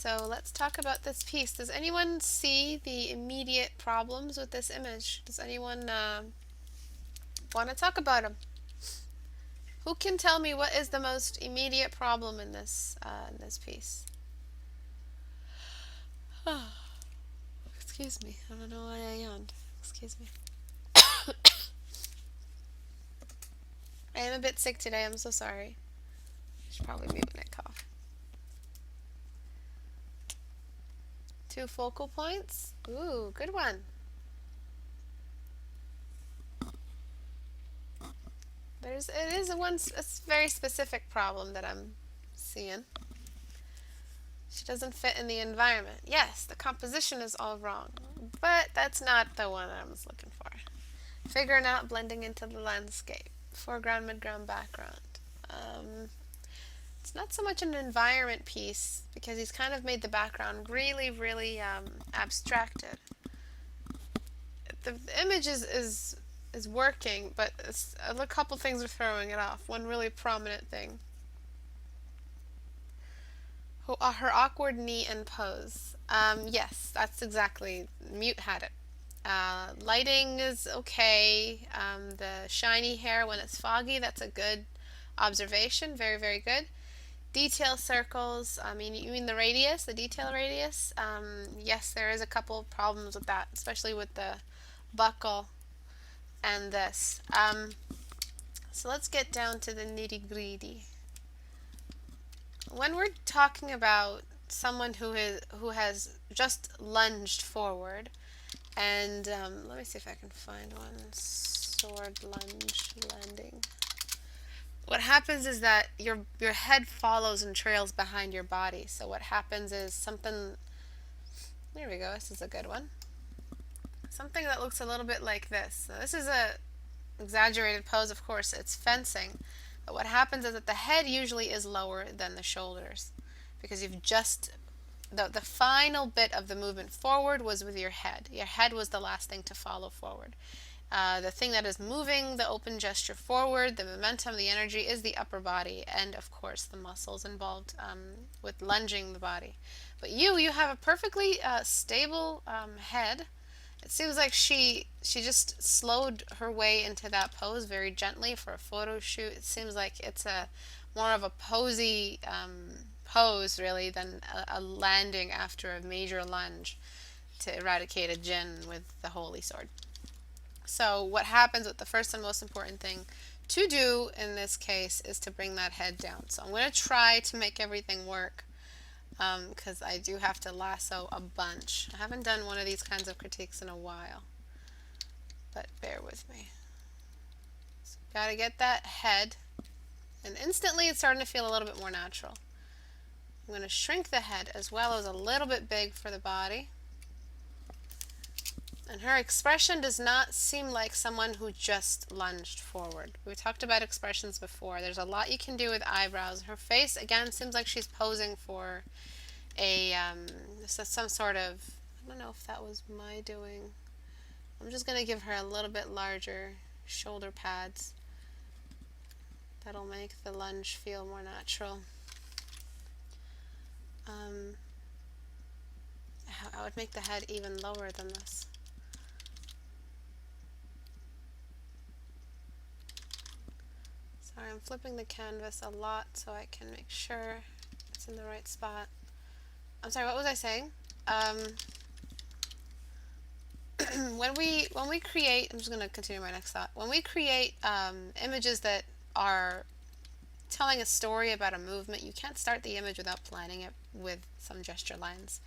So let's talk about this piece. Does anyone see the immediate problems with this image? Does anyone want to talk about them? Who can tell me what is the most immediate problem in this piece? Oh, excuse me. I don't know why I yawned. Excuse me. I am a bit sick today. I'm so sorry. I should probably mute when I cough. 2 focal points. Ooh, good one. It is a very specific problem that I'm seeing. She doesn't fit in the environment. Yes, the composition is all wrong, but that's not the one I was looking for. Figuring out blending into the landscape. Foreground, midground, background. It's not so much an environment piece because he's kind of made the background really, really abstracted. The image is working, but a couple things are throwing it off. One really prominent thing. Her awkward knee and pose. Yes, that's exactly. Mute had it. Lighting is okay. The shiny hair when it's foggy, that's a good observation. Very, very good. Detail circles. You mean the radius, the detail radius? Yes, there is a couple problems with that, especially with the buckle and this. So let's get down to the nitty-gritty. When we're talking about someone who has just lunged forward, and let me see if I can find one. Sword lunge landing. What happens is that your head follows and trails behind your body. So what happens is something. There we go. This is a good one. Something that looks a little bit like this. Now, this is a exaggerated pose, of course. It's fencing. But what happens is that the head usually is lower than the shoulders because you've just the final bit of the movement forward was with your head. Your head was the last thing to follow forward. The thing that is moving the open gesture forward, the momentum, the energy, is the upper body and, of course, the muscles involved with lunging the body. But you have a perfectly stable head. It seems like she just slowed her way into that pose very gently for a photo shoot. It seems like it's more of a posy pose, really, than a landing after a major lunge to eradicate a jinn with the holy sword. So what happens with the first and most important thing to do in this case is to bring that head down. So I'm going to try to make everything work because I do have to lasso a bunch. I haven't done one of these kinds of critiques in a while, but bear with me. So got to get that head, and instantly it's starting to feel a little bit more natural. I'm going to shrink the head as well as a little bit big for the body. And her expression does not seem like someone who just lunged forward. We talked about expressions before. There's a lot you can do with eyebrows. Her face, again, seems like she's posing for some sort of, I don't know if that was my doing. I'm just going to give her a little bit larger shoulder pads. That'll make the lunge feel more natural. I would make the head even lower than this. Sorry, I'm flipping the canvas a lot so I can make sure it's in the right spot. I'm sorry, what was I saying? When we create, I'm just going to continue my next thought. When we create images that are telling a story about a movement, you can't start the image without planning it with some gesture lines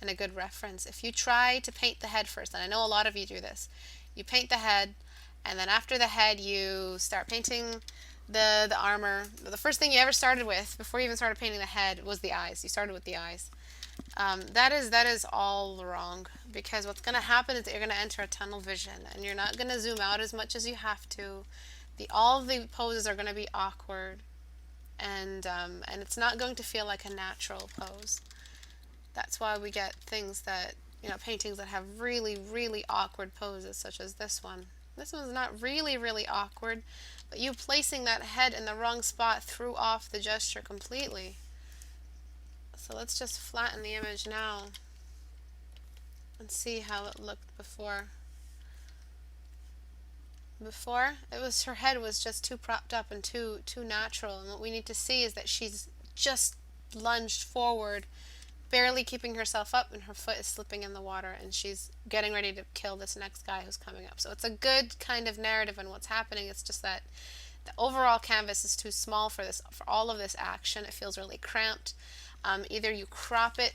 and a good reference. If you try to paint the head first, and I know a lot of you do this, you paint the head, and then after the head you start painting the armor. The first thing you ever started with, before you even started painting the head, was the eyes. You started with the eyes. That is all wrong, because what's going to happen is that you're going to enter a tunnel vision, and you're not going to zoom out as much as you have to. All of the poses are going to be awkward, and it's not going to feel like a natural pose. That's why we get things that, paintings that have really, really awkward poses, such as this one. This one's not really, really awkward, but you placing that head in the wrong spot threw off the gesture completely. So let's just flatten the image now and see how it looked before. Before, it was, her head was just too propped up and too natural, and what we need to see is that she's just lunged forward, barely keeping herself up, and her foot is slipping in the water, and she's getting ready to kill this next guy who's coming up. So it's a good kind of narrative on what's happening. It's just that the overall canvas is too small for this, for all of this action. It feels really cramped. Either you crop it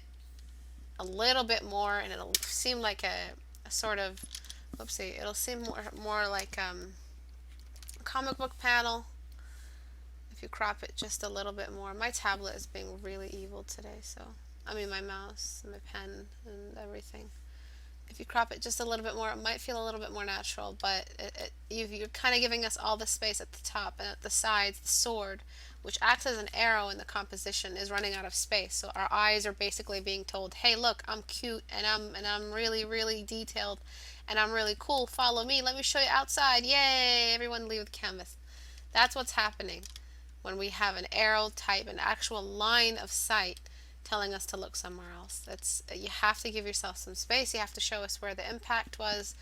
a little bit more and it'll seem like a sort of, whoopsie, it'll seem more like a comic book panel if you crop it just a little bit more. My tablet is being really evil today, so I mean my mouse and my pen and everything. If you crop it just a little bit more, it might feel a little bit more natural, but you're kind of giving us all the space at the top, and at the sides, the sword, which acts as an arrow in the composition, is running out of space. So our eyes are basically being told, hey, look, I'm cute, and I'm really, really detailed, and I'm really cool. Follow me. Let me show you outside. Yay! Everyone leave the canvas. That's what's happening when we have an arrow type, an actual line of sight telling us to look somewhere else. You have to give yourself some space. You have to show us where the impact was.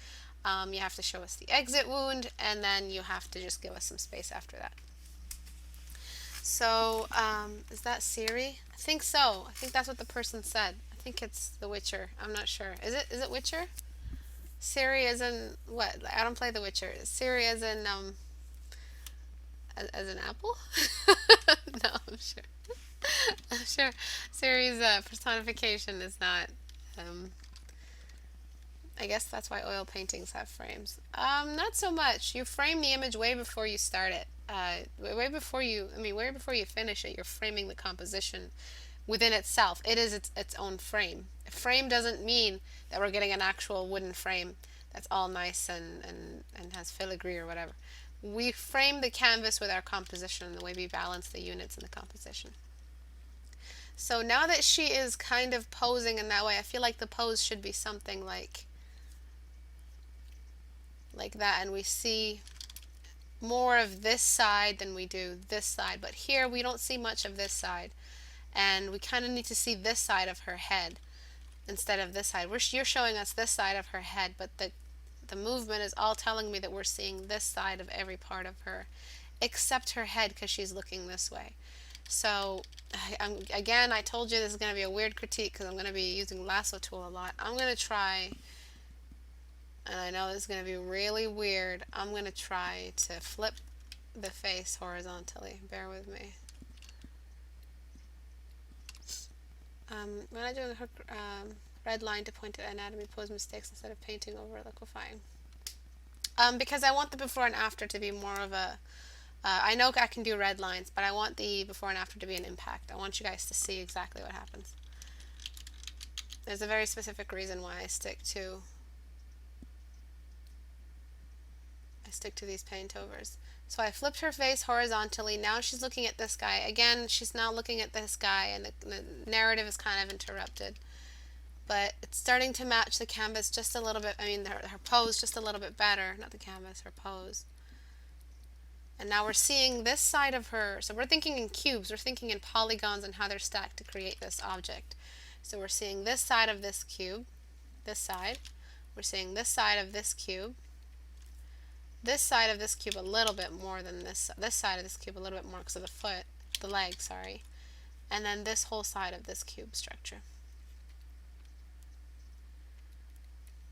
You have to show us the exit wound, and then you have to just give us some space after that. So, is that Siri? I think so. I think that's what the person said. I think it's The Witcher. I'm not sure. Is it Witcher? Siri is in what? I don't play The Witcher. Siri is in as an apple? No, I'm sure. I'm sure Siri's personification is not. I guess that's why oil paintings have frames. Not so much. You frame the image way before you start it. Way before you finish it, you're framing the composition within itself. It is its own frame. A frame doesn't mean that we're getting an actual wooden frame that's all nice and has filigree or whatever. We frame the canvas with our composition and the way we balance the units in the composition. So now that she is kind of posing in that way, I feel like the pose should be something like that, and we see more of this side than we do this side. But here we don't see much of this side, and we kind of need to see this side of her head instead of this side. You're showing us this side of her head, but the movement is all telling me that we're seeing this side of every part of her, except her head, because she's looking this way. So again, I told you this is going to be a weird critique because I'm going to be using lasso tool a lot. I'm going to try, and I know this is going to be really weird, I'm going to try to flip the face horizontally. Bear with me. When I do a red line to point at anatomy pose mistakes instead of painting over liquefying. Because I want the before and after to be more of a I know I can do red lines, but I want the before and after to be an impact. I want you guys to see exactly what happens. There's a very specific reason why I stick to these paint overs. So I flipped her face horizontally. Now she's looking at this guy. Again, she's now looking at this guy, and the narrative is kind of interrupted. But it's starting to match the canvas just a little bit. I mean, her pose just a little bit better. Not the canvas, her pose. And now we're seeing this side of her. So we're thinking in cubes. We're thinking in polygons and how they're stacked to create this object. So we're seeing this side of this cube, this side. We're seeing this side of this cube, this side of this cube a little bit more than this side of this cube a little bit more because of the leg, sorry. And then this whole side of this cube structure.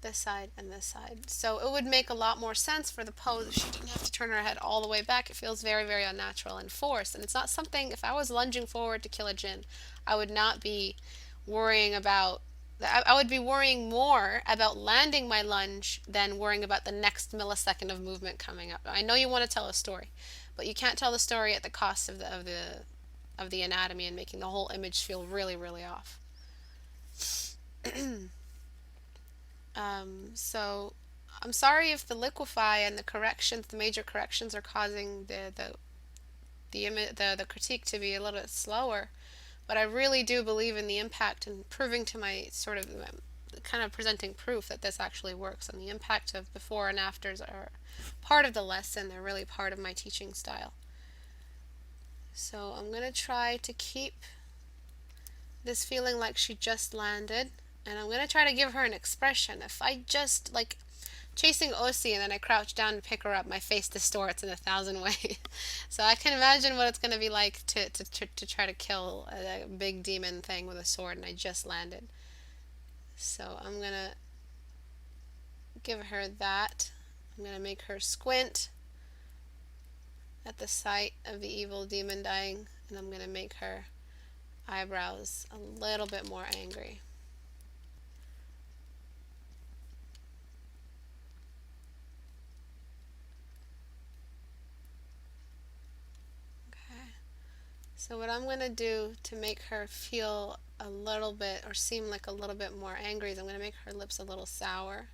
This side and this side. So it would make a lot more sense for the pose if she didn't have to turn her head all the way back. It feels very, very unnatural and forced. And it's not something, if I was lunging forward to kill a djinn, I would not be worrying about, I would be worrying more about landing my lunge than worrying about the next millisecond of movement coming up. I know you want to tell a story, but you can't tell the story at the cost of the anatomy and making the whole image feel really, really off. So I'm sorry if the liquefy and the major corrections are causing the critique to be a little bit slower, but I really do believe in the impact and proving to my sort of kind of presenting proof that this actually works, and the impact of before and afters are part of the lesson. They're really part of my teaching style. So I'm going to try to keep this feeling like she just landed, and I'm gonna try to give her an expression. If I just like chasing Osi and then I crouch down to pick her up, my face distorts in 1,000 ways. So I can imagine what it's gonna be like to try to kill a big demon thing with a sword, and I just landed. So I'm gonna give her that. I'm gonna make her squint at the sight of the evil demon dying, and I'm gonna make her eyebrows a little bit more angry. Okay. So what I'm gonna do to make her feel a little bit, or seem like a little bit more angry, is I'm gonna make her lips a little sour.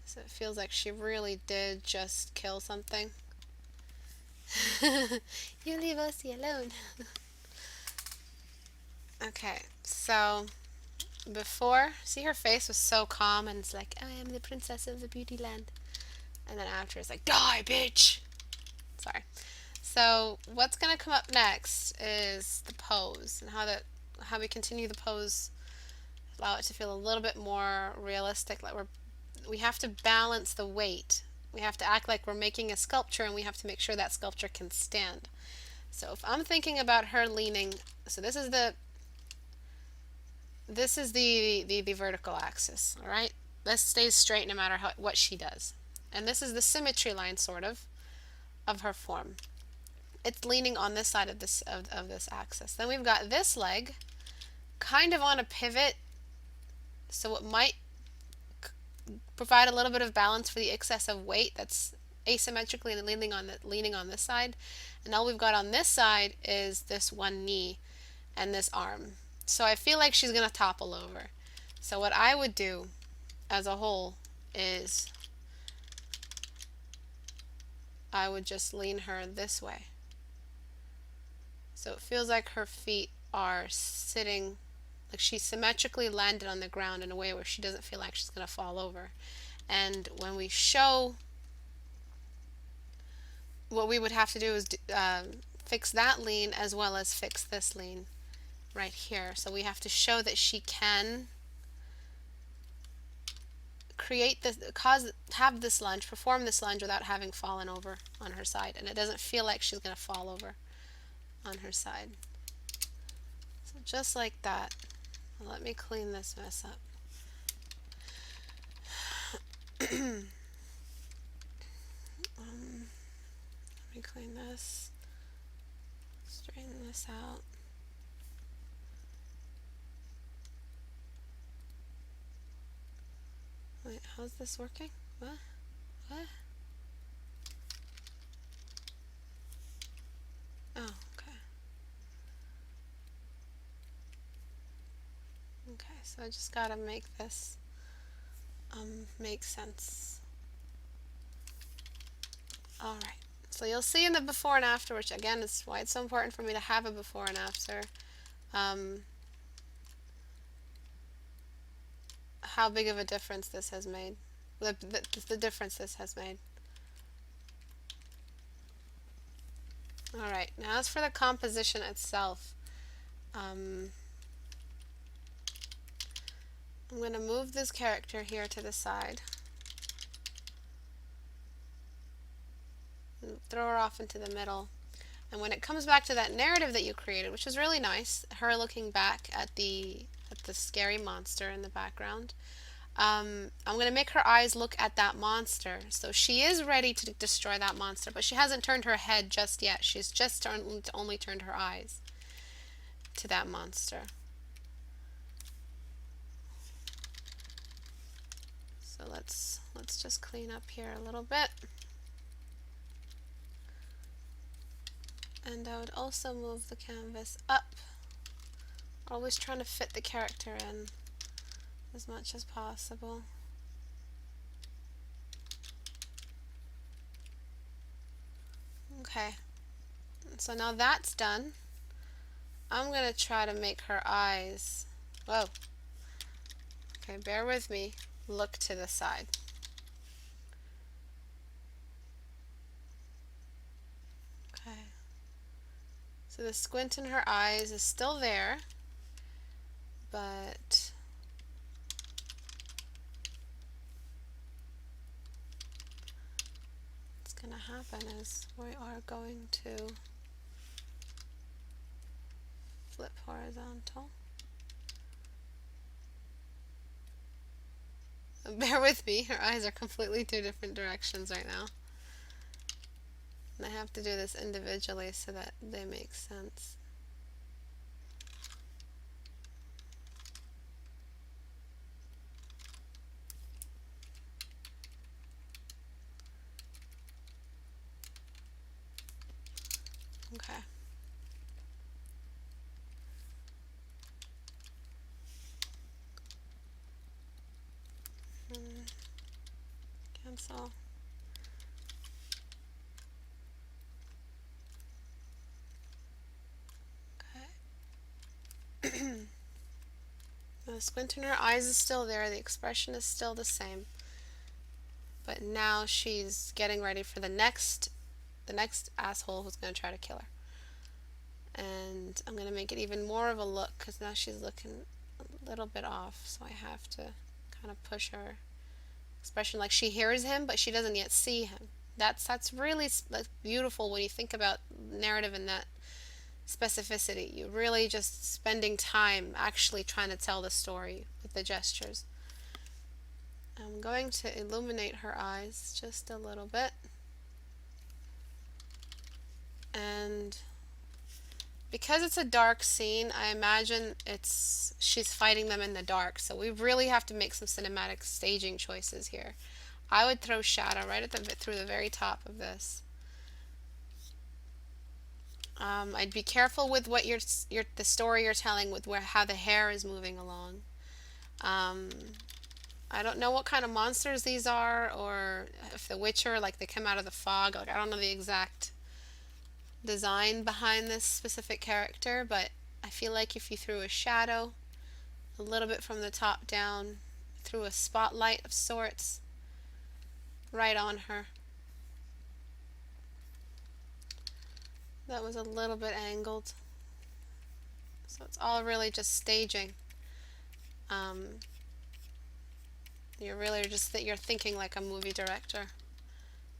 So it feels like she really did just kill something. You leave Osi alone. Okay, so before, see, her face was so calm and it's like, I am the princess of the beauty land. And then after it's like, die, bitch! Sorry. So what's gonna come up next is the pose, and how we continue the pose, allow it to feel a little bit more realistic. Like we have to balance the weight. We have to act like we're making a sculpture, and we have to make sure that sculpture can stand. So if I'm thinking about her leaning, so this is the vertical axis, all right? This stays straight no matter what she does. And this is the symmetry line, sort of her form. It's leaning on this side of this axis. Then we've got this leg kind of on a pivot, so it might provide a little bit of balance for the excess of weight that's asymmetrically leaning on this side. And all we've got on this side is this one knee and this arm. So I feel like she's going to topple over. So what I would do as a whole is I would just lean her this way. So it feels like her feet are sitting, like she's symmetrically landed on the ground in a way where she doesn't feel like she's going to fall over. And when we show, what we would have to do is fix that lean as well as fix this lean right here. So we have to show that she can create this, have this lunge, perform this lunge without having fallen over on her side, and it doesn't feel like she's going to fall over on her side. So just like that. Let me clean this mess up. Let me clean this, straighten this out. Wait, how's this working? What? What? Oh, okay. Okay, so I just gotta make this make sense. Alright, so you'll see in the before and after, which again is why it's so important for me to have a before and after, how big of a difference this has made. The difference this has made. Alright, now as for the composition itself, I'm going to move this character here to the side. And throw her off into the middle. And when it comes back to that narrative that you created, which is really nice, her looking back at the scary monster in the background, I'm going to make her eyes look at that monster. So she is ready to destroy that monster, but she hasn't turned her head just yet. She's just only turned her eyes to that monster. So let's just clean up here a little bit. And I would also move the canvas up, always trying to fit the character in as much as possible. Okay, so now that's done. I'm going to try to make her eyes, whoa, okay, bear with me, look to the side. Okay, so the squint in her eyes is still there, happen is we are going to flip horizontal. Bear with me, her eyes are completely two different directions right now. And I have to do this individually so that they make sense. Okay. Cancel. Okay. The squint in her eyes is still there, the expression is still the same. But now she's getting ready for the next asshole who's going to try to kill her. And I'm going to make it even more of a look because now she's looking a little bit off, so I have to kind of push her expression like she hears him but she doesn't yet see him. That's really beautiful when you think about narrative and that specificity. You're really just spending time actually trying to tell the story with the gestures. I'm going to illuminate her eyes just a little bit. And because it's a dark scene, I imagine she's fighting them in the dark. So we really have to make some cinematic staging choices here. I would throw shadow right through the very top of this. I'd be careful with what the story you're telling with how the hair is moving along. I don't know what kind of monsters these are, or if the Witcher, like they come out of the fog. Like I don't know the exact design behind this specific character, but I feel like if you threw a shadow a little bit from the top down, threw a spotlight of sorts right on her. That was a little bit angled. So it's all really just staging. You're really you're thinking like a movie director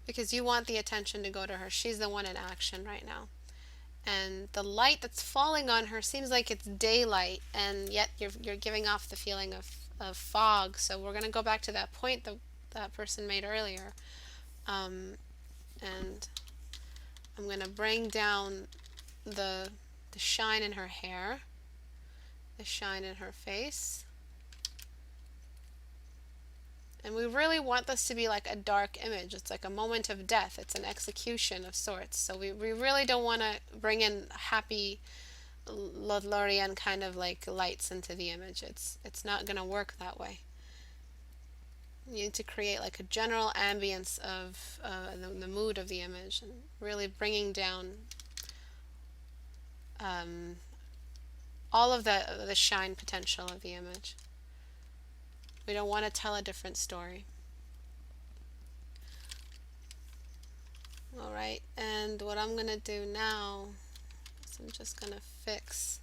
because you want the attention to go to her. She's the one in action right now. And the light that's falling on her seems like it's daylight, and yet you're giving off the feeling of fog. So we're going to go back to that point that person made earlier. And I'm going to bring down the shine in her hair, the shine in her face. And we really want this to be like a dark image. It's like a moment of death. It's an execution of sorts. So we really don't want to bring in happy Lothlorien kind of like lights into the image. It's not going to work that way. You need to create like a general ambience of the mood of the image and really bringing down all of the shine potential of the image. We don't want to tell a different story. Alright, and what I'm going to do now is I'm just going to fix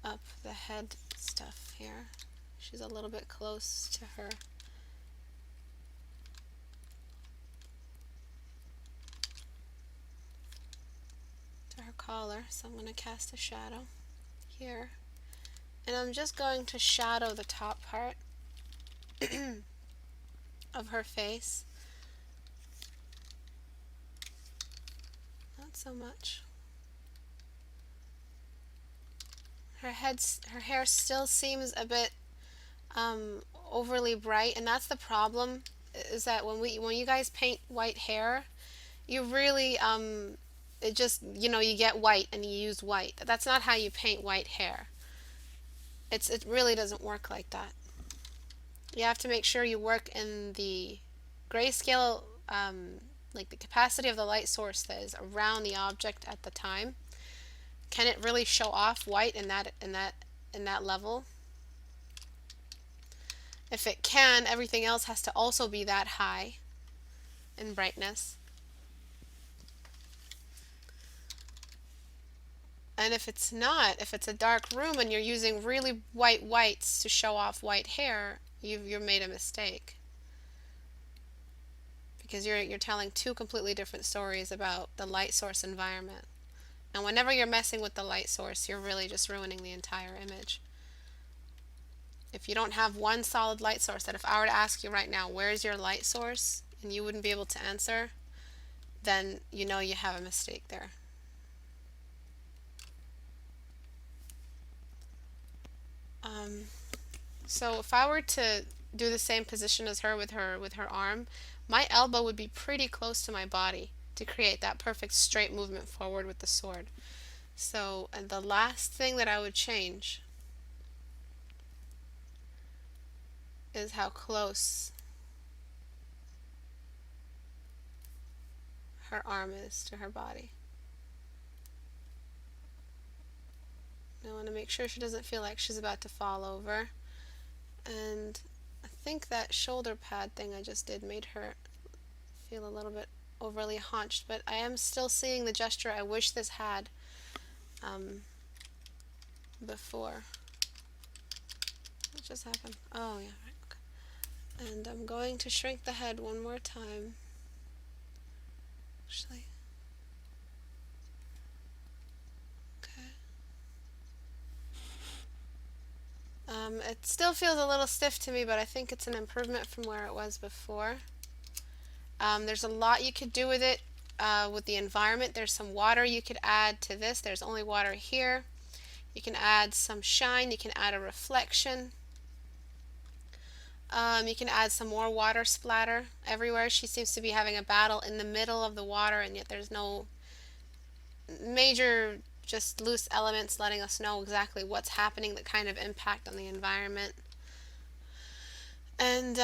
up the head stuff here. She's a little bit close to her collar, so I'm going to cast a shadow here. And I'm just going to shadow the top part of her face. Not so much. Her hair still seems a bit overly bright, and that's the problem. Is that when you guys paint white hair, you really it just you get white and you use white. That's not how you paint white hair. It really doesn't work like that. You have to make sure you work in the grayscale, like the capacity of the light source that is around the object at the time. Can it really show off white in that level? If it can, everything else has to also be that high in brightness. And if it's not, if it's a dark room and you're using really white whites to show off white hair, you've made a mistake. because you're telling two completely different stories about the light source environment. And whenever you're messing with the light source, you're really just ruining the entire image. If you don't have one solid light source, that if I were to ask you right now, where's your light source, and you wouldn't be able to answer, then you know you have a mistake there. So if I were to do the same position as her with her arm, my elbow would be pretty close to my body to create that perfect straight movement forward with the sword. So, and the last thing that I would change is how close her arm is to her body. I want to make sure she doesn't feel like she's about to fall over. And I think that shoulder pad thing I just did made her feel a little bit overly hunched, but I am still seeing the gesture I wish this had before. What just happened? Oh yeah, right, okay. And I'm going to shrink the head one more time. Actually, okay. It still feels a little stiff to me, but I think it's an improvement from where it was before. There's a lot you could do with it. With the environment, there's some water you could add to this. There's only water here. You can add some shine. You can add a reflection. You can add some more water splatter everywhere. She seems to be having a battle in the middle of the water, and yet there's no major, just loose elements letting us know exactly what's happening, the kind of impact on the environment. And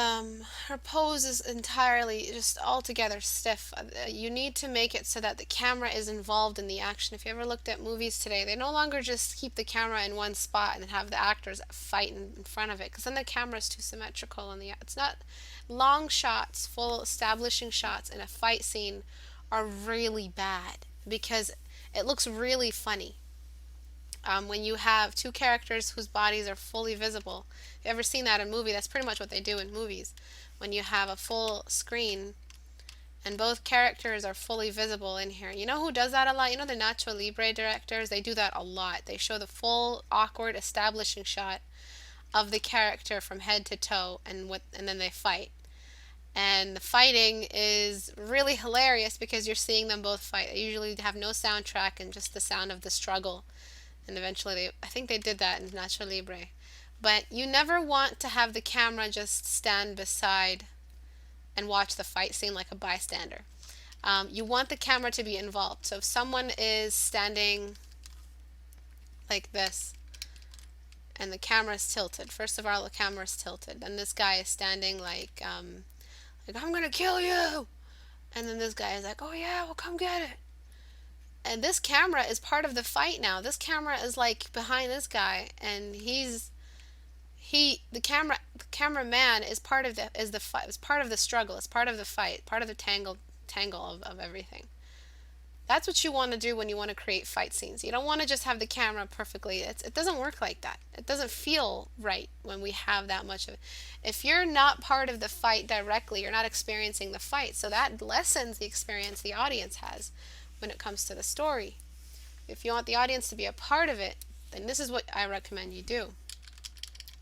her pose is entirely, just altogether stiff. You need to make it so that the camera is involved in the action. If you ever looked at movies today, they no longer just keep the camera in one spot and have the actors fight in front of it, because then the camera is too symmetrical. And it's not long shots, full establishing shots in a fight scene are really bad because it looks really funny. When you have two characters whose bodies are fully visible. If you've ever seen that in a movie, that's pretty much what they do in movies. When you have a full screen and both characters are fully visible in here. You know who does that a lot? You know the Nacho Libre directors? They do that a lot. They show the full, awkward, establishing shot of the character from head to toe, and then they fight. And the fighting is really hilarious because you're seeing them both fight. They usually have no soundtrack and just the sound of the struggle. And eventually, I think they did that in Nacho Libre. But you never want to have the camera just stand beside and watch the fight scene like a bystander. You want the camera to be involved. So if someone is standing like this and the camera is tilted, first of all, the camera is tilted. Then this guy is standing like I'm gonna kill you. And then this guy is like, oh yeah, well come get it. And this camera is part of the fight now. This camera is like behind this guy, and the cameraman is part of the fight. It's part of the struggle. It's part of the fight. Part of the tangle of everything. That's what you want to do when you want to create fight scenes. You don't want to just have the camera perfectly. It doesn't work like that. It doesn't feel right when we have that much of it. If you're not part of the fight directly, you're not experiencing the fight. So that lessens the experience the audience has when it comes to the story. If you want the audience to be a part of it, then this is what I recommend you do.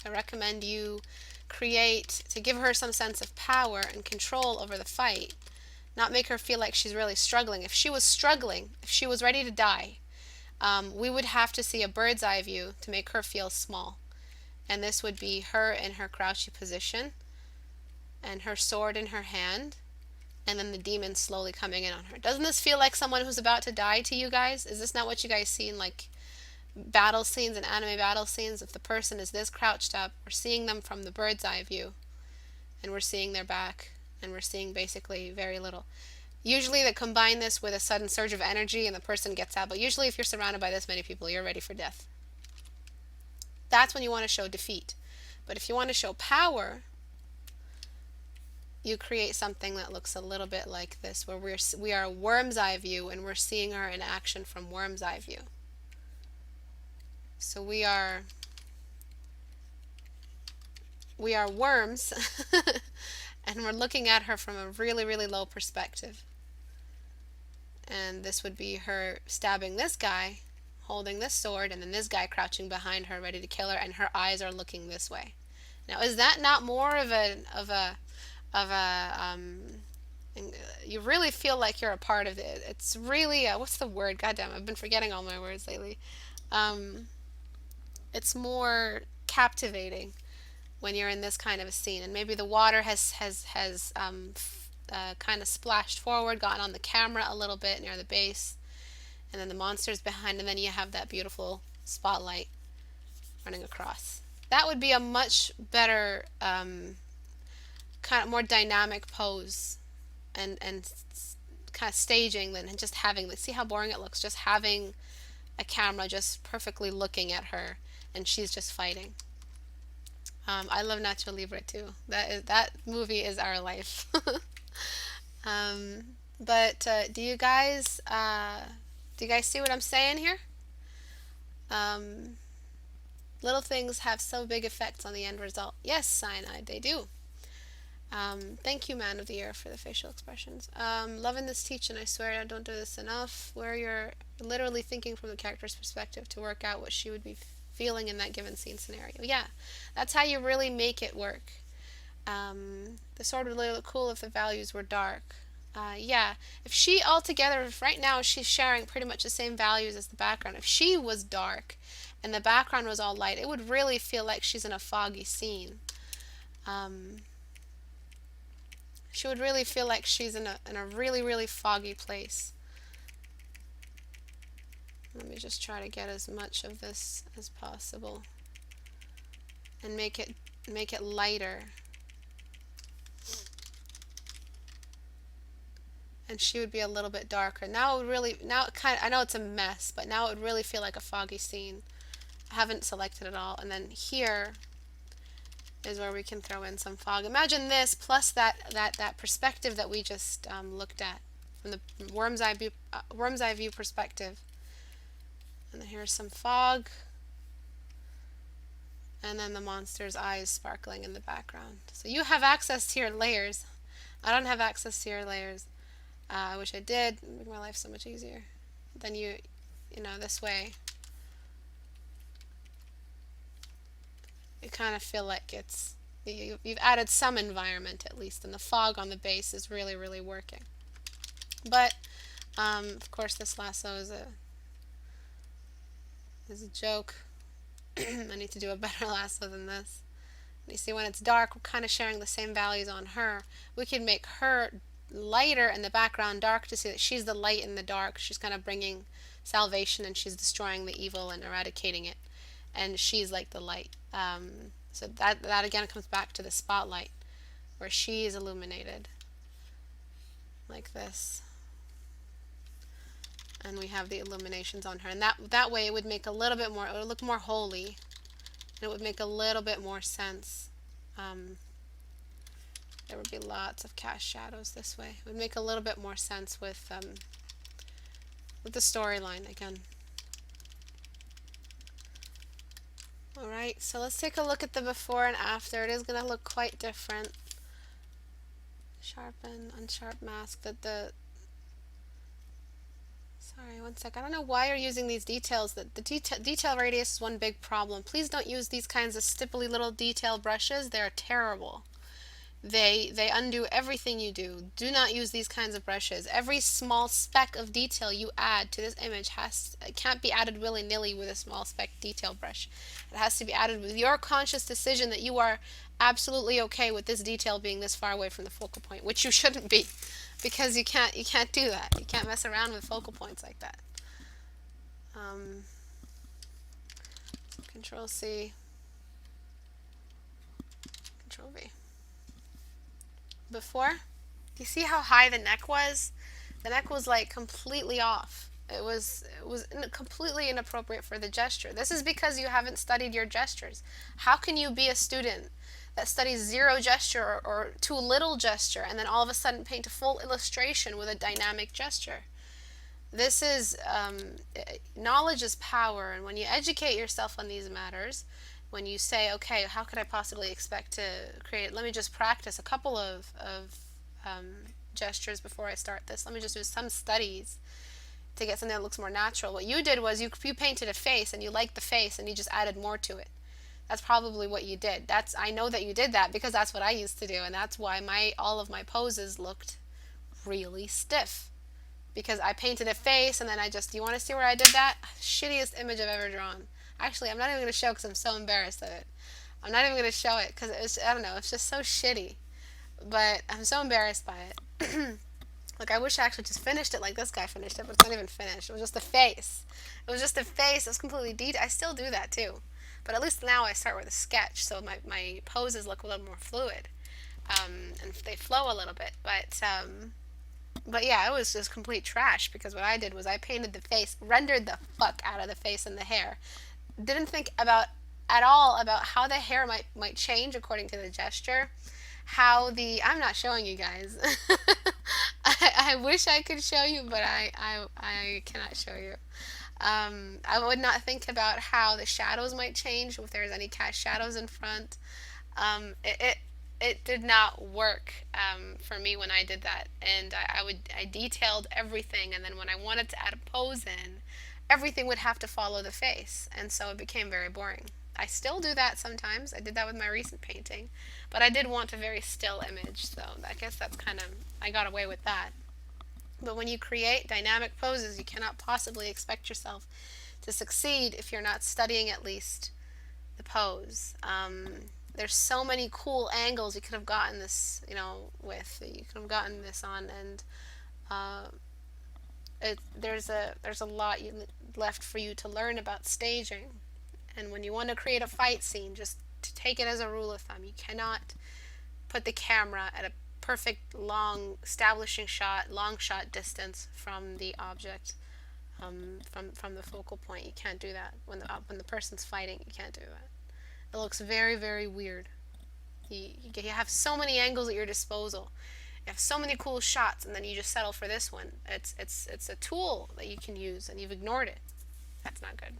I recommend you to give her some sense of power and control over the fight, not make her feel like she's really struggling. If she was struggling, if she was ready to die, we would have to see a bird's eye view to make her feel small. And this would be her in her crouchy position and her sword in her hand, and then the demon slowly coming in on her. Doesn't this feel like someone who's about to die to you guys? Is this not what you guys see in like battle scenes and anime battle scenes? If the person is this crouched up, we're seeing them from the bird's eye view, and we're seeing their back, and we're seeing basically very little. Usually they combine this with a sudden surge of energy and the person gets out, but usually if you're surrounded by this many people, you're ready for death. That's when you want to show defeat. But if you want to show power, you create something that looks a little bit like this, where we are worm's eye view and we're seeing her in action from worm's eye view. So we are worms and we're looking at her from a really, really low perspective. And this would be her stabbing this guy, holding this sword, and then this guy crouching behind her, ready to kill her, and her eyes are looking this way. Now, is that not more of a you really feel like you're a part of it? It's really what's the word? Goddamn, I've been forgetting all my words lately. Um, it's more captivating when you're in this kind of a scene, and maybe the water has kind of splashed forward, gotten on the camera a little bit near the base, and then the monster's behind, and then you have that beautiful spotlight running across. That would be a much better, kind of more dynamic pose and kind of staging than just having, like, see how boring it looks, just having a camera just perfectly looking at her and she's just fighting. I love Nacho Libre too. That movie is our life. But do you guys see what I'm saying here? Um, Little things have so big effects on the end result. Yes, Cyanide, they do. Thank you, Man of the Year, for the facial expressions. Loving this teaching. I swear I don't do this enough. Where you're literally thinking from the character's perspective to work out what she would be feeling in that given scene scenario. Yeah, that's how you really make it work. The sword would really look cool if the values were dark. Yeah, if she altogether, if right now she's sharing pretty much the same values as the background, if she was dark and the background was all light, it would really feel like she's in a foggy scene. Um, she would really feel like she's in a really, really foggy place. Let me just try to get as much of this as possible and make it lighter. And she would be a little bit darker. Now it would really, now it kind of, I know it's a mess, but now it would really feel like a foggy scene. I haven't selected it all. And then here is where we can throw in some fog. Imagine this plus that perspective that we just looked at from the worm's eye view perspective. And then here's some fog. And then the monster's eyes sparkling in the background. So you have access to your layers. I don't have access to your layers. I wish I did. It'd make my life so much easier. Then you know, this way you kind of feel like you've added some environment at least, and the fog on the base is really, really working. But of course, this lasso is a joke. I need to do a better lasso than this. You see, when it's dark, we're kind of sharing the same values on her. We can make her lighter and the background dark to see that she's the light in the dark. She's kind of bringing salvation and she's destroying the evil and eradicating it. And she's like the light. So that again comes back to the spotlight where she is illuminated like this. And we have the illuminations on her. And that way it would make a little bit more, it would look more holy. And it would make a little bit more sense. There would be lots of cast shadows this way. It would make a little bit more sense with the storyline again. Alright, so let's take a look at the before and after. It is going to look quite different. Sharpen, unsharp mask. Sorry, one sec. I don't know why you're using these details. The detail radius is one big problem. Please don't use these kinds of stipply little detail brushes. They're terrible. They undo everything you do. Do not use these kinds of brushes. Every small speck of detail you add to this image can't be added willy-nilly with a small speck detail brush. It has to be added with your conscious decision that you are absolutely okay with this detail being this far away from the focal point, which you shouldn't be, because you can't do that. You can't mess around with focal points like that. Control C, Control V. Before, you see how high the neck was? The neck was like completely off. It was completely inappropriate for the gesture. This is because you haven't studied your gestures. How can you be a student that studies zero gesture or too little gesture and then all of a sudden paint a full illustration with a dynamic gesture? This is knowledge is power, and when you educate yourself on these matters, when you say, okay, how could I possibly expect to create, let me just practice a couple of gestures before I start this. Let me just do some studies to get something that looks more natural. What you did was you painted a face and you liked the face and you just added more to it. That's probably what you did. I know that you did that because that's what I used to do, and that's why all of my poses looked really stiff, because I painted a face and then do you want to see where I did that? Shittiest image I've ever drawn. Actually, I'm not even going to show because I'm so embarrassed of it. I'm not even going to show it because I don't know, it's just so shitty. But I'm so embarrassed by it. Like, I wish I actually just finished it like this guy finished it, but it's not even finished. It was just a face. It was just a face. It was completely detailed. I still do that too. But at least now I start with a sketch, so my poses look a little more fluid. And they flow a little bit. But yeah, it was just complete trash, because what I did was I painted the face, rendered the fuck out of the face and the hair. Didn't think about at all about how the hair might change according to the gesture. I'm not showing you guys. I wish I could show you, but I cannot show you. I would not think about how the shadows might change if there's any cast shadows in front. It did not work for me when I did that, and I detailed everything, and then when I wanted to add a pose in, everything would have to follow the face, and so it became very boring. I still do that sometimes. I did that with my recent painting, but I did want a very still image, so I guess that's I got away with that. But when you create dynamic poses, you cannot possibly expect yourself to succeed if you're not studying at least the pose. There's so many cool angles you could have gotten this, with. You could have gotten this on, and there's a lot left for you to learn about staging. And when you want to create a fight scene, just to take it as a rule of thumb, you cannot put the camera at a perfect long shot distance from the object, from the focal point. You can't do that when the person's fighting. You can't do that. It looks very, very weird. You have so many angles at your disposal. You have so many cool shots, and then you just settle for this one. It's a tool that you can use, and you've ignored it. That's not good.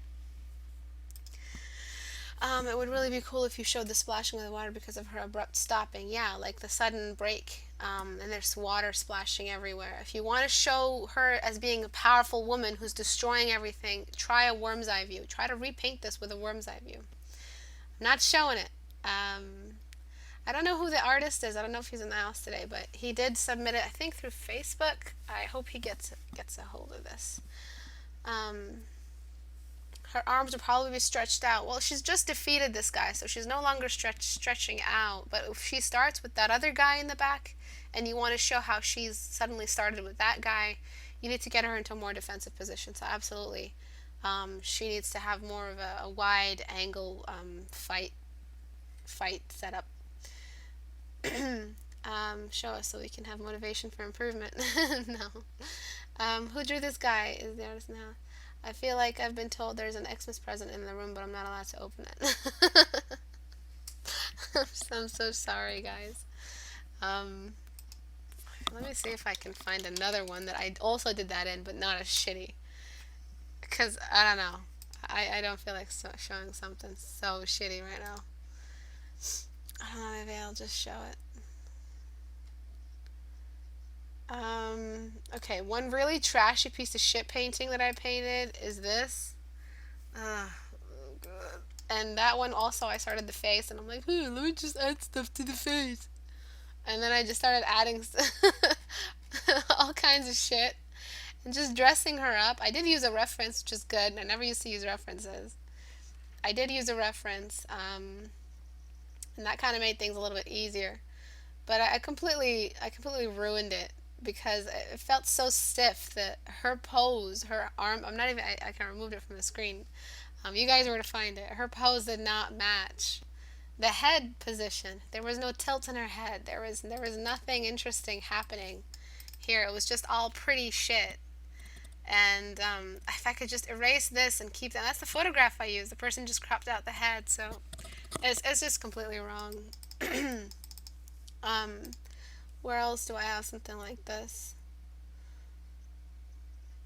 It would really be cool if you showed the splashing of the water because of her abrupt stopping. Yeah, like the sudden break, and there's water splashing everywhere. If you want to show her as being a powerful woman who's destroying everything, try a worm's eye view. Try to repaint this with a worm's eye view. I'm not showing it. I don't know who the artist is. I don't know if he's in the house today, but he did submit it, I think, through Facebook. I hope he gets a hold of this. Her arms will probably be stretched out. Well, she's just defeated this guy, so she's no longer stretching out. But if she starts with that other guy in the back, and you want to show how she's suddenly started with that guy, you need to get her into a more defensive position. So absolutely, she needs to have more of a wide angle fight setup. Show us so we can have motivation for improvement. No. Who drew this guy is the artist now. I feel like I've been told there's an Xmas present in the room, but I'm not allowed to open it. I'm so sorry, guys. Let me see if I can find another one that I also did that in, but not as shitty. Because, I don't know. I don't feel like showing something so shitty right now. I don't know, maybe I'll just show it. Okay, one really trashy piece of shit painting that I painted is this. Oh, God. And that one also, I started the face, and I'm like, let me just add stuff to the face. And then I just started adding all kinds of shit and just dressing her up. I did use a reference, which is good. I never used to use references. I did use a reference, and that kind of made things a little bit easier. But I completely ruined it, because it felt so stiff that her pose, her arm, I kind of removed it from the screen. You guys were to find it. Her pose did not match the head position. There was no tilt in her head. There was nothing interesting happening here. It was just all pretty shit. And if I could just erase this and keep that. That's the photograph I used. The person just cropped out the head. So it's just completely wrong. Where else do I have something like this?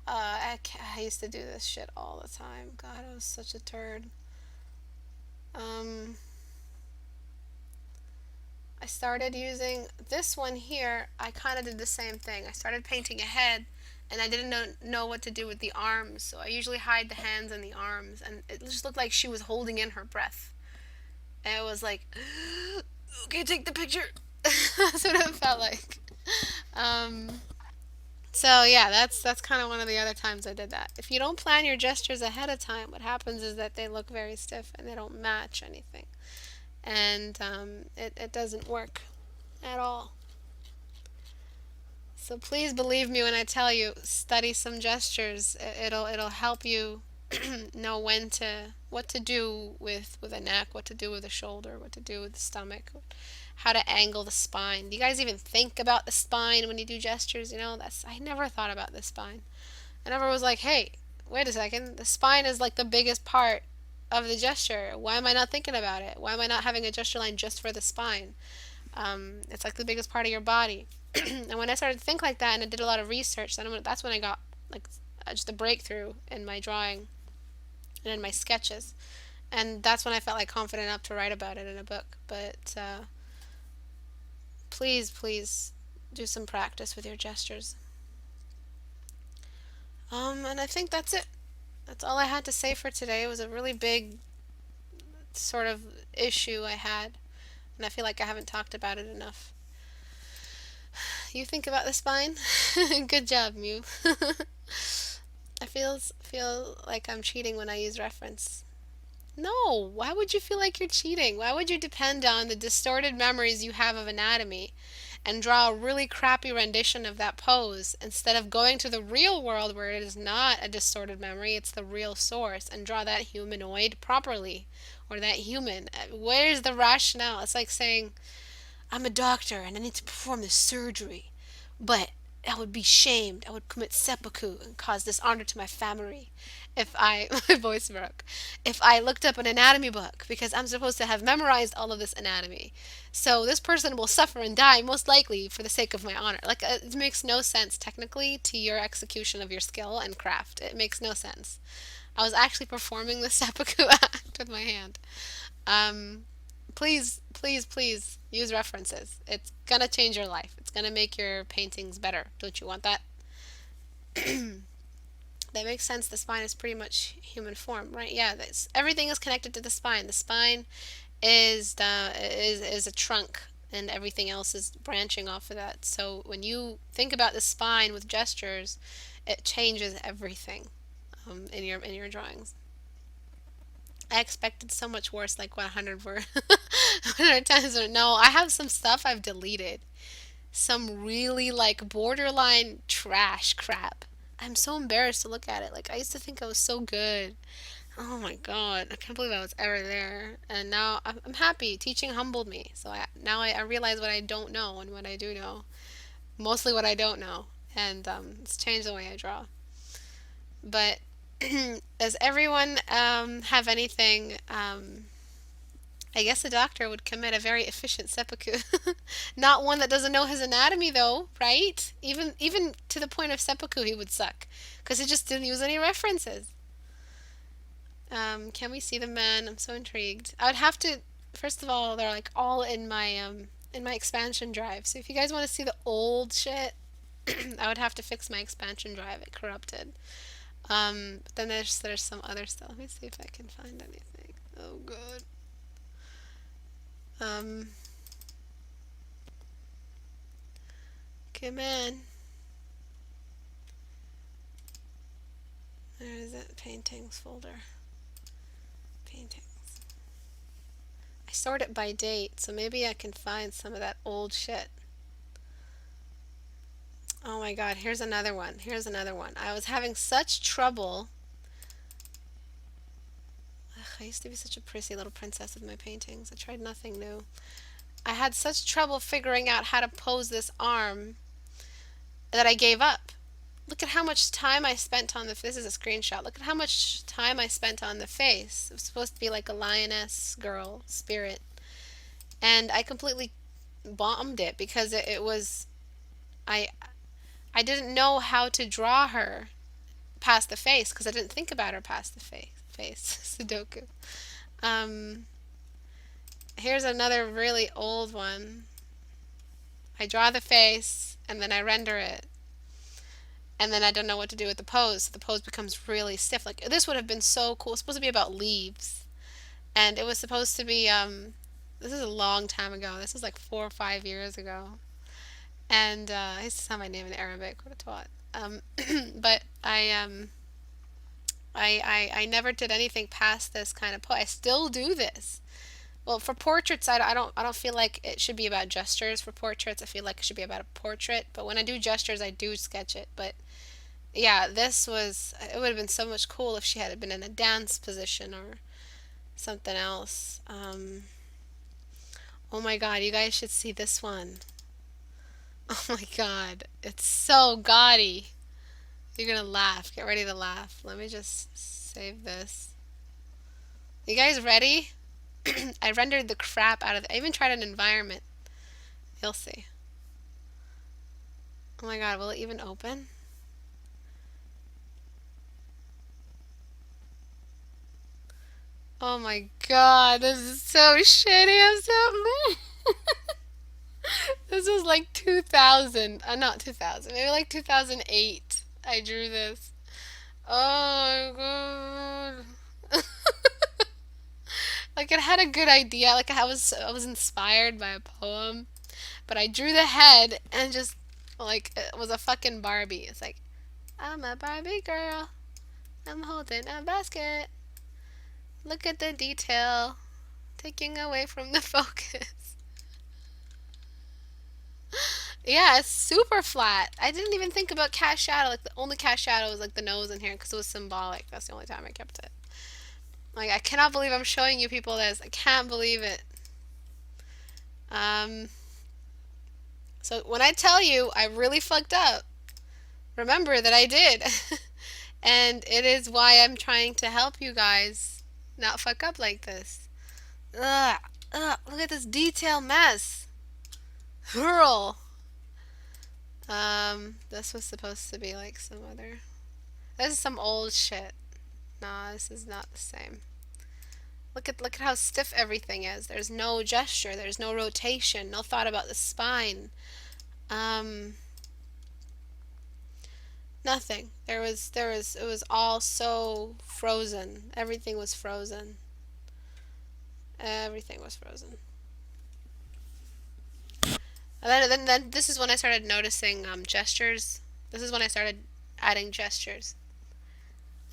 I used to do this shit all the time. God, I was such a turd. Um, I started using this one here. I kind of did the same thing. I started painting a head and I didn't know what to do with the arms. So I usually hide the hands and the arms. And it just looked like she was holding in her breath. And it was like, okay, take the picture. That's what it felt like. Um, so yeah, that's kind of one of the other times I did that. If you don't plan your gestures ahead of time, what happens is that they look very stiff and they don't match anything. And it doesn't work at all. So please believe me when I tell you, study some gestures. It'll help you know what to do with a neck, what to do with a shoulder, what to do with the stomach, how to angle the spine. Do you guys even think about the spine when you do gestures? That's I never thought about the spine. I never was like, hey, wait a second, the spine is like the biggest part of the gesture. Why am I not thinking about it? Why am I not having a gesture line just for the spine? It's like the biggest part of your body. And when I started to think like that and I did a lot of research, that's when I got like just a breakthrough in my drawing and in my sketches. And that's when I felt like confident enough to write about it in a book. But please, please do some practice with your gestures. And I think that's it. That's all I had to say for today. It was a really big sort of issue I had, and I feel like I haven't talked about it enough. You think about the spine? Good job, Mew. I feel like I'm cheating when I use reference. No, why would you feel like you're cheating? Why would you depend on the distorted memories you have of anatomy and draw a really crappy rendition of that pose instead of going to the real world where it is not a distorted memory, it's the real source, and draw that humanoid properly or that human? Where's the rationale? It's like saying, I'm a doctor and I need to perform this surgery, but I would be shamed. I would commit seppuku and cause dishonor to my family if I, my voice broke, if I looked up an anatomy book because I'm supposed to have memorized all of this anatomy. So this person will suffer and die most likely for the sake of my honor. Like, it makes no sense technically to your execution of your skill and craft. It makes no sense. I was actually performing the seppuku act with my hand. Um, Please, please, please use references. It's gonna change your life. It's gonna make your paintings better. Don't you want that? That makes sense. The spine is pretty much human form, right? Yeah, everything is connected to the spine. The spine is a trunk, and everything else is branching off of that. So when you think about the spine with gestures, it changes everything in your drawings. I expected so much worse, like 100 word 100 times. No, I have some stuff I've deleted. Some really like borderline trash crap. I'm so embarrassed to look at it. Like I used to think I was so good. Oh my god, I can't believe I was ever there. And now I'm happy. Teaching humbled me. So I realize what I don't know and what I do know. Mostly what I don't know. And it's changed the way I draw. But does everyone have anything? I guess a doctor would commit a very efficient seppuku. Not one that doesn't know his anatomy, though, right? Even to the point of seppuku, he would suck because he just didn't use any references. Can we see the men? I'm so intrigued. I would have to. First of all, they're like all in my expansion drive. So if you guys want to see the old shit, I would have to fix my expansion drive. It corrupted. But then there's some other stuff. Let me see if I can find anything. Oh good. Um, Come on. Where is it? Paintings folder. Paintings. I sort it by date, so maybe I can find some of that old shit. Oh my god, here's another one. Here's another one. I was having such trouble. Ugh, I used to be such a prissy little princess with my paintings. I tried nothing new. I had such trouble figuring out how to pose this arm that I gave up. Look at how much time I spent on this is a screenshot. Look at how much time I spent on the face. It was supposed to be like a lioness girl spirit. And I completely bombed it because it was I I didn't know how to draw her past the face because I didn't think about her past the face. Sudoku. Um Here's another really old one. I draw the face and then I render it. And then I don't know what to do with the pose. So the pose becomes really stiff. Like this would have been so cool. It's supposed to be about leaves. And it was supposed to be this is a long time ago. This is like 4 or 5 years ago. And I used to say my name in Arabic. What a twat. But I never did anything past this kind of pose. I still do this. Well, for portraits, I don't feel like it should be about gestures. For portraits, I feel like it should be about a portrait. But when I do gestures, I do sketch it. But yeah, it would have been so much cool if she had been in a dance position or something else. Oh my God, you guys should see this one. Oh my God, it's so gaudy. You're gonna laugh. Get ready to laugh. Let me just save this. You guys ready? I rendered the crap out of it. I even tried an environment. You'll see. Oh my God, will it even open? Oh my God, this is so shitty. I'm so This was like 2000. Not 2000. Maybe like 2008. I drew this. Oh my God. Like it had a good idea. Like I was inspired by a poem, but I drew the head and just like it was a fucking Barbie. It's like I'm a Barbie girl. I'm holding a basket. Look at the detail, taking away from the focus. Yeah, it's super flat. I didn't even think about cast shadow. Like the only cast shadow was like the nose in here because it was symbolic. That's the only time I kept it. Like I cannot believe I'm showing you people this. I can't believe it. Um, so when I tell you I really fucked up, remember that I did. And it is why I'm trying to help you guys not fuck up like this. Ugh, ugh, look at this detail mess. Hurl. This was supposed to be like some other. This is some old shit. Nah, this is not the same. Look at how stiff everything is. There's no gesture. There's no rotation. No thought about the spine. Um, Nothing. It was all so frozen. Everything was frozen. Everything was frozen. And then this is when I started noticing gestures. This is when I started adding gestures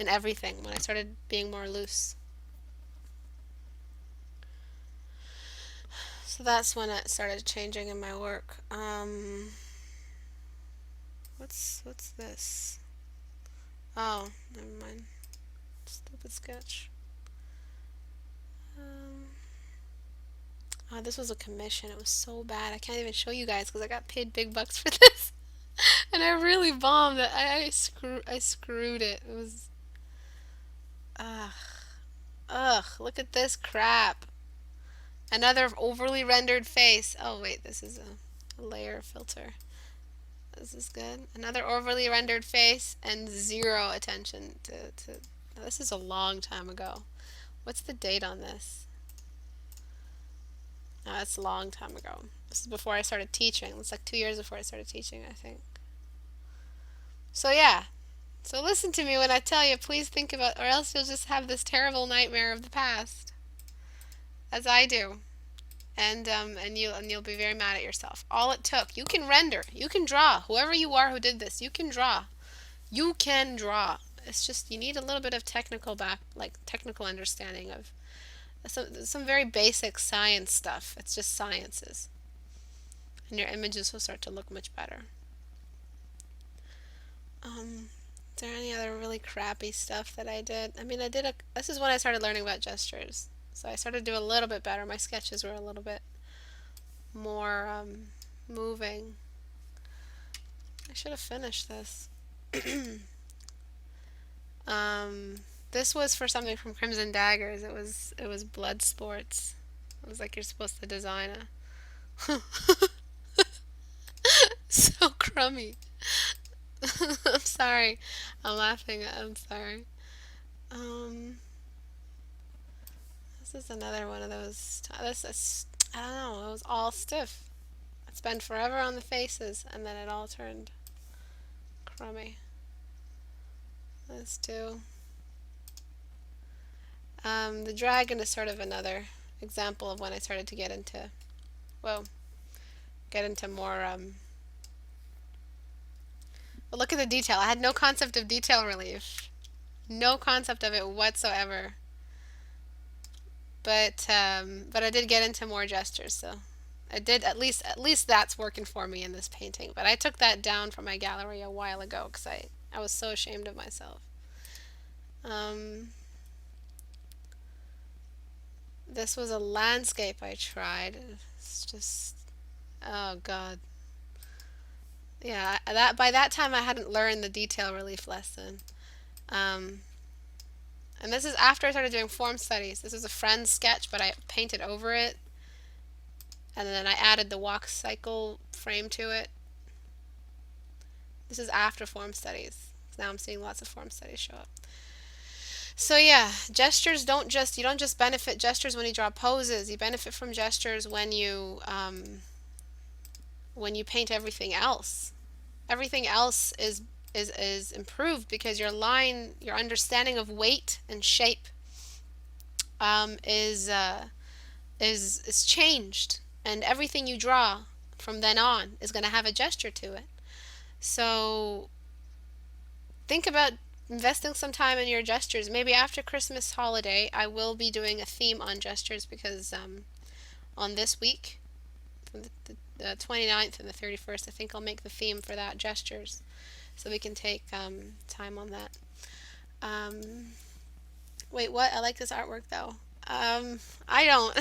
in everything. When I started being more loose. So that's when it started changing in my work. What's this? Oh, never mind. Stupid sketch. Um, oh, this was a commission. It was so bad. I can't even show you guys because I got paid big bucks for this, and I really bombed it. I screwed it. It was ugh ugh. Look at this crap. Another overly rendered face. Oh wait, this is a layer filter. This is good. Another overly rendered face and zero attention to. This is a long time ago. What's the date on this? Oh, it's a long time ago. This is before I started teaching. It's like 2 years before I started teaching, I think. So yeah. So listen to me when I tell you, please think about, or else you'll just have this terrible nightmare of the past, as I do. And you'll be very mad at yourself. All it took, you can render, you can draw. Whoever you are who did this, you can draw. You can draw. It's just you need a little bit of technical understanding of some very basic science stuff. It's just sciences, and your images will start to look much better. Is there any other really crappy stuff that I did? I mean, this is when I started learning about gestures. So I started to do a little bit better. My sketches were a little bit more moving. I should have finished this. This was for something from Crimson Daggers. It was blood sports. It was like you're supposed to design a so crummy. I'm sorry. I'm laughing. I'm sorry. This This is another one of those. This is, I don't know, it was all stiff. It's been forever on the faces, and then it all turned crummy. Let's do. The dragon is sort of another example of when I started to get into, well, get into more, but look at the detail. I had no concept of detail relief. No concept of it whatsoever. But I did get into more gestures, so I did at least that's working for me in this painting. But I took that down from my gallery a while ago because I was so ashamed of myself. This was a landscape I tried. It's just, oh God. Yeah, by that time I hadn't learned the detail relief lesson. And this is after I started doing form studies. This is a friend's sketch, but I painted over it. And then I added the walk cycle frame to it. This is after form studies. Now I'm seeing lots of form studies show up. So yeah, gestures you don't just benefit gestures when you draw poses. You benefit from gestures when you paint everything else. Everything else is improved because your understanding of weight and shape is changed, and everything you draw from then on is going to have a gesture to it. So think about investing some time in your gestures. Maybe after Christmas holiday, I will be doing a theme on gestures because on this week, from the 29th and the 31st, I think I'll make the theme for that, gestures. So we can take time on that. Wait, what? I like this artwork though. I don't.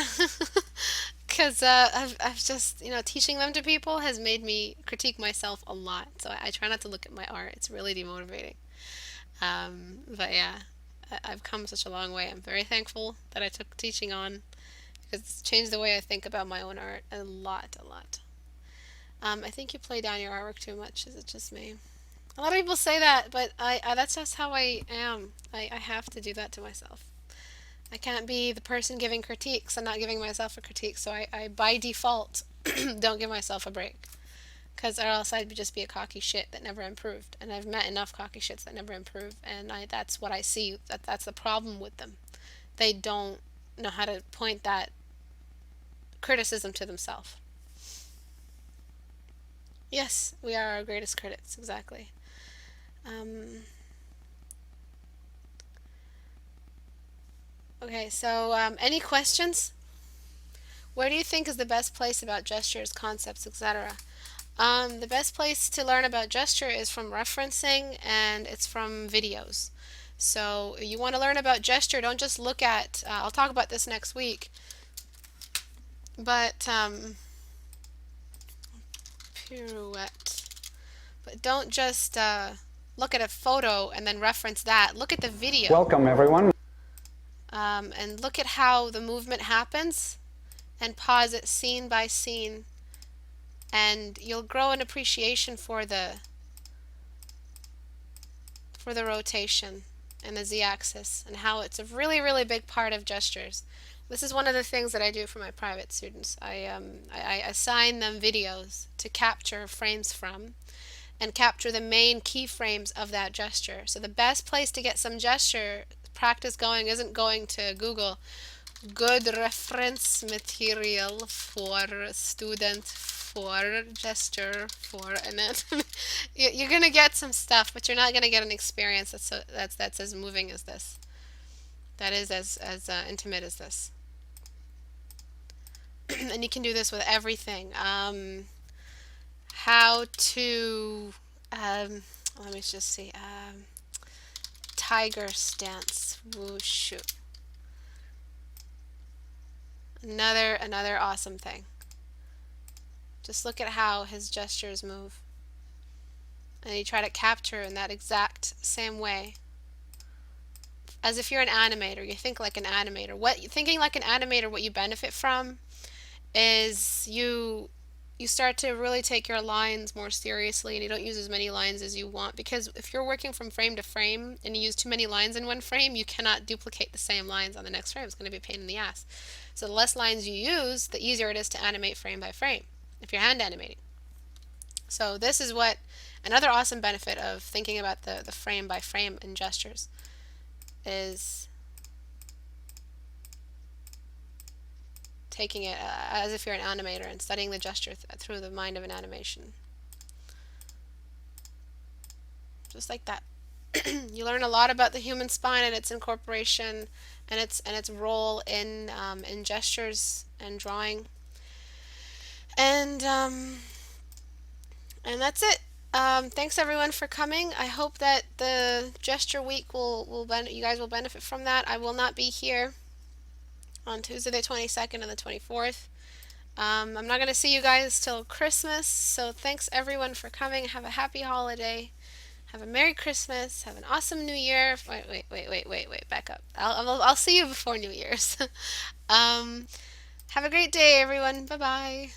Because I've just, teaching them to people has made me critique myself a lot. So I try not to look at my art. It's really demotivating. But yeah, I've come such a long way. I'm very thankful that I took teaching on because it's changed the way I think about my own art a lot, a lot. I think you play down your artwork too much. Is it just me? A lot of people say that, but that's just how I am. I have to do that to myself. I can't be the person giving critiques and not giving myself a critique, so I by default don't give myself a break. Because or else I'd just be a cocky shit that never improved. And I've met enough cocky shits that never improve, and that's what I see. That's the problem with them. They don't know how to point that criticism to themselves. Yes, we are our greatest critics, exactly. Okay, so any questions? Where do you think is the best place about gestures, concepts, etc.? The best place to learn about gesture is from referencing, and it's from videos. So you want to learn about gesture, don't just look at, I'll talk about this next week, but pirouette. But don't just look at a photo and then reference that. Look at the video. Welcome, everyone. And look at how the movement happens and pause it scene by scene. And you'll grow an appreciation for the rotation and the z-axis and how it's a really, really big part of gestures. This is one of the things that I do for my private students. I assign them videos to capture frames from and capture the main keyframes of that gesture. So the best place to get some gesture practice going isn't going to Google good reference material for student for gesture for anatomy. You're gonna get some stuff, but you're not gonna get an experience that's as moving as this. That is as intimate as this. And you can do this with everything. How to let me just see. Tiger stance. Wushu. Another awesome thing. Just look at how his gestures move. And you try to capture in that exact same way. As if you're an animator, you think like an animator. Thinking like an animator, what you benefit from is you you start to really take your lines more seriously, and you don't use as many lines as you want, because if you're working from frame to frame and you use too many lines in one frame, you cannot duplicate the same lines on the next frame. It's going to be a pain in the ass. So the less lines you use, the easier it is to animate frame by frame if you're hand animating. So this is what another awesome benefit of thinking about the frame by frame in gestures is, taking it as if you're an animator and studying the gesture through the mind of an animation. Just like that. You learn a lot about the human spine and its incorporation and its role in gestures and drawing. And that's it. Thanks everyone for coming. I hope that the gesture week you guys will benefit from that. I will not be here on Tuesday the 22nd and the 24th. I'm not going to see you guys till Christmas, so thanks everyone for coming. Have a happy holiday. Have a Merry Christmas. Have an awesome New Year. Wait. Back up. I'll see you before New Year's. Have a great day, everyone. Bye bye.